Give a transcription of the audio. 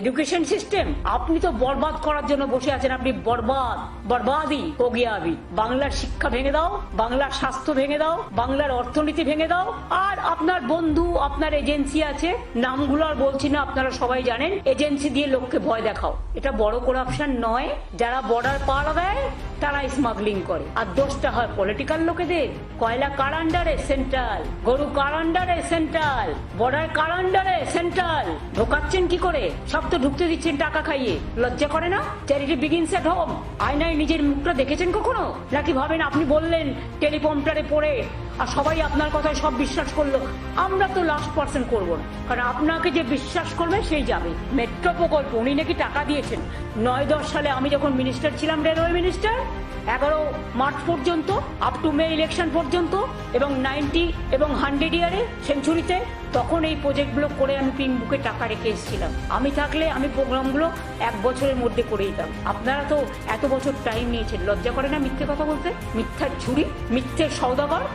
Education system আপনি তো বরবাদ করার জন্য বসে আছেন। আপনি বরবাদই হো গিয়া আবি। বাংলার শিক্ষা ভেঙে দাও, বাংলার স্বাস্থ্য ভেঙে দাও, বাংলার অর্থনীতি ভেঙে দাও। আর আপনার বন্ধু, আপনার এজেন্সি আছে, নামগুলো আর বলছি না, আপনারা সবাই জানেন, এজেন্সি দিয়ে লোককে ভয় দেখাও। এটা বড় করাপশন নয়? যারা বর্ডার পার দেয় তারা স্মাগলিং করে, আর দোষটা হয় পলিটিক্যাল লোকেদের। কয়লা কার আন্ডারে? সেন্ট্রাল। গরু কার আন্ডারে? সেন্ট্রাল। বর্ডার কার আন্ডারে? সেন্ট্রাল। ঢোকাচ্ছেন কি করে? সব তো ঢুকতে দিচ্ছেন টাকা খাইয়ে। লজ্জা করে না? Charity begins at home. আয়নায় নিজের মুখটা দেখেছেন কখনো? নাকি ভাবেন আপনি বললেন টেলিপম্পটারে পড়ে আর সবাই আপনার কথায় সব বিশ্বাস করলো? আমরা তো লাস্ট পার্সন করবো না, কারণ আপনাকে যে বিশ্বাস করবে সেই যাবে। মেট্রো প্রকল্প উনি নাকি টাকা দিয়েছেন। 9-10 সালে আমি যখন মিনিস্টার ছিলাম, রেলওয়ে মিনিস্টার, 11 মার্চ পর্যন্ত, আপ টু মে ইলেকশন পর্যন্ত, এবং 90 এবং 100 ইয়ারে সেঞ্চুরিতে, তখন এই প্রজেক্টগুলো করে আমি পিঙ্ক বুকে টাকা রেখে এসেছিলাম। আমি থাকলে আমি প্রোগ্রামগুলো 1 বছরের মধ্যে করে দিতাম। আপনারা তো এত বছর টাইম নিয়েছেন। লজ্জা করে না মিথ্যে কথা বলতে? মিথ্যার ঝুড়ি, মিথ্যের সওদাগর।